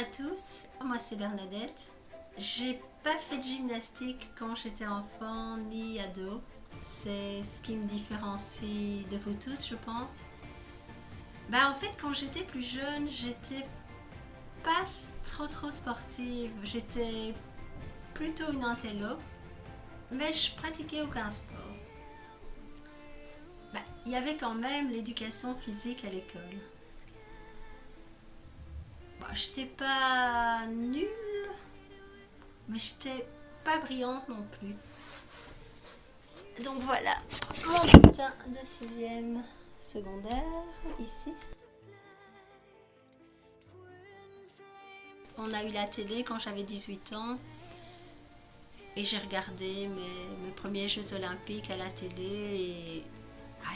à tous, moi c'est Bernadette. J'ai pas fait de gymnastique quand j'étais enfant ni ado. C'est ce qui me différencie de vous tous, je pense. En fait, quand j'étais plus jeune, j'étais pas trop sportive. J'étais plutôt une intello, mais je pratiquais aucun sport. Il y avait quand même l'éducation physique à l'école. J'étais pas nulle, mais j'étais pas brillante non plus. Donc voilà, mon bulletin de 6e secondaire, ici. On a eu la télé quand j'avais 18 ans et j'ai regardé mes premiers Jeux Olympiques à la télé et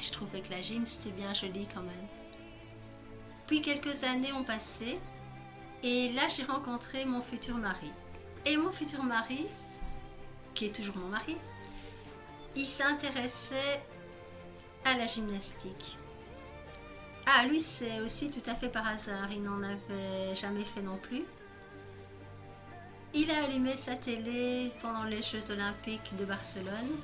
je trouvais que la gym c'était bien joli quand même. Puis quelques années ont passé et là j'ai rencontré mon futur mari. Et mon futur mari, qui est toujours mon mari, il s'intéressait à la gymnastique. Lui c'est aussi tout à fait par hasard, il n'en avait jamais fait non plus. Il a allumé sa télé pendant les Jeux Olympiques de Barcelone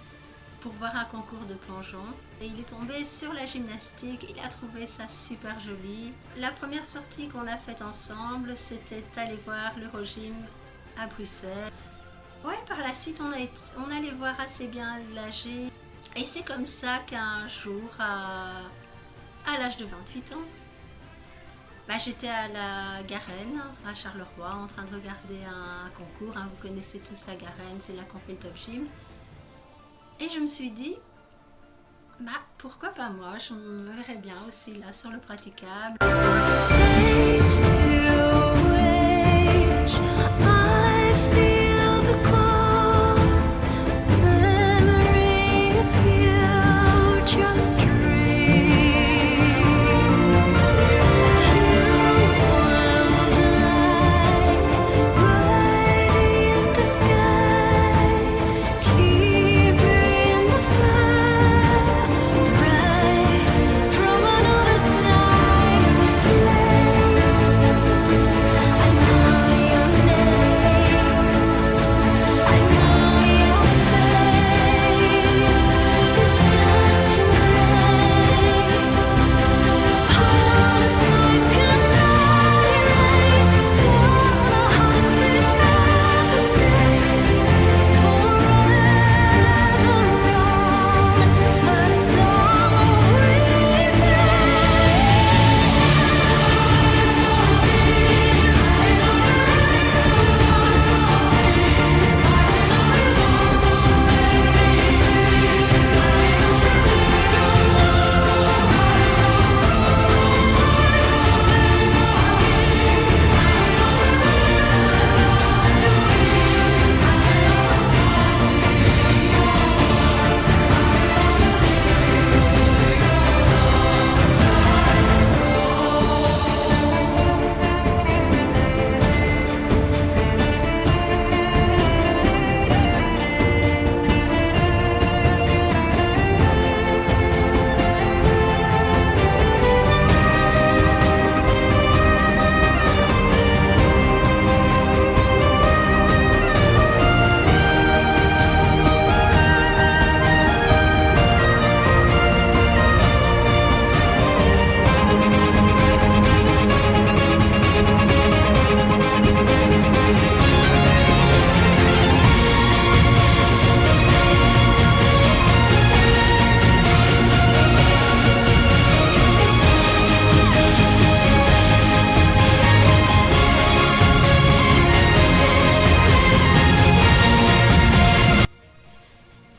pour voir un concours de plongeon. Et il est tombé sur la gymnastique, il a trouvé ça super joli. La première sortie qu'on a faite ensemble, c'était aller voir l'Eurogym à Bruxelles. Par la suite, on allait voir assez bien la gym. Et c'est comme ça qu'un jour, à l'âge de 28 ans, j'étais à la Garenne, à Charleroi, en train de regarder un concours. Vous connaissez tous la Garenne, c'est là qu'on fait le Top Gym. Et je me suis dit, pourquoi pas moi, je me verrais bien aussi là sur le praticable.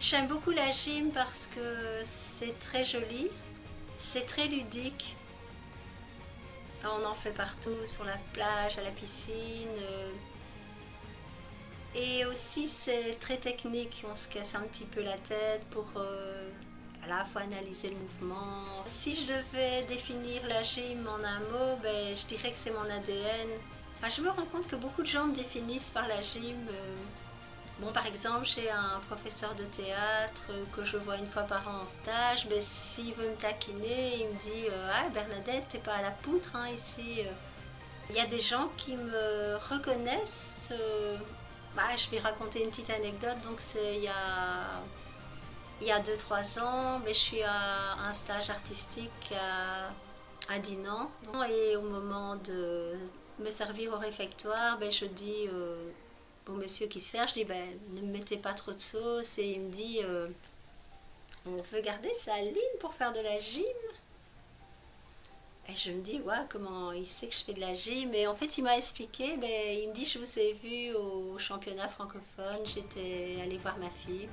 J'aime beaucoup la gym parce que c'est très joli, c'est très ludique. On en fait partout, sur la plage, à la piscine. Et aussi c'est très technique, on se casse un petit peu la tête pour à la fois analyser le mouvement. Si je devais définir la gym en un mot, je dirais que c'est mon ADN. Je me rends compte que beaucoup de gens me définissent par la gym. Par exemple, j'ai un professeur de théâtre que je vois une fois par an en stage. S'il veut me taquiner, il me dit « Ah, Bernadette, t'es pas à la poutre ici ». Il y a des gens qui me reconnaissent. Je vais raconter une petite anecdote. Donc, c'est il y a 2 3 ans, mais je suis à un stage artistique à Dinan. Et au moment de me servir au réfectoire, je dis au monsieur qui sert, je dis ne me mettez pas trop de sauce. Et il me dit on veut garder sa ligne pour faire de la gym. Et je me dis, ouais, comment il sait que je fais de la gym. Et en fait, il m'a expliqué, il me dit, je vous ai vu au championnat francophone, j'étais allée voir ma fille.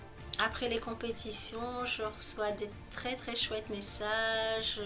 Après les compétitions, je reçois des très très chouettes messages.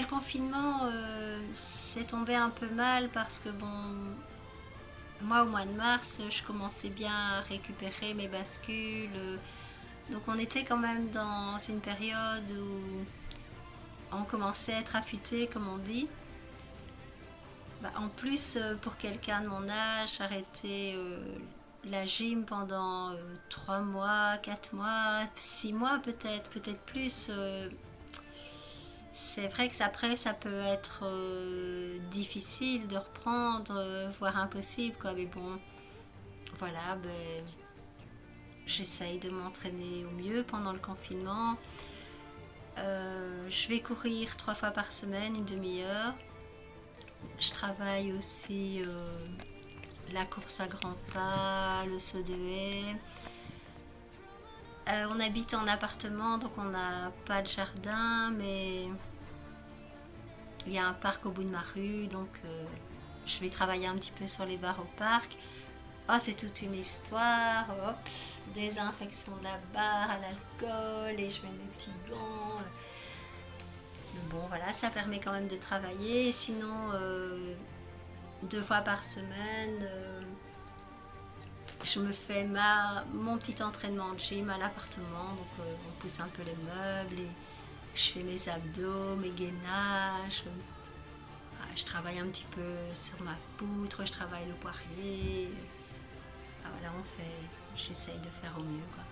Le confinement s'est tombé un peu mal parce que moi au mois de mars, je commençais bien à récupérer mes bascules. Donc on était quand même dans une période où on commençait à être affûté, comme on dit. En plus, pour quelqu'un de mon âge, arrêter la gym pendant 3 mois, 4 mois, 6 mois peut-être plus. C'est vrai que après, ça peut être difficile de reprendre, voire impossible, quoi. Mais bon, voilà, j'essaye de m'entraîner au mieux pendant le confinement. Je vais courir 3 fois par semaine, une demi-heure. Je travaille aussi la course à grands pas, le saut de haie. On habite en appartement, donc on n'a pas de jardin, mais il y a un parc au bout de ma rue, donc je vais travailler un petit peu sur les barres au parc. Oh, c'est toute une histoire. Hop, désinfection de la barre à l'alcool et je mets mes petits gants. Bon, voilà, ça permet quand même de travailler. Sinon, 2 fois par semaine, je me fais mon petit entraînement de gym à l'appartement. Donc, on pousse un peu les meubles et je fais mes abdos, mes gainages. Je travaille un petit peu sur ma poutre, je travaille le poirier. Voilà, j'essaye de faire au mieux, quoi.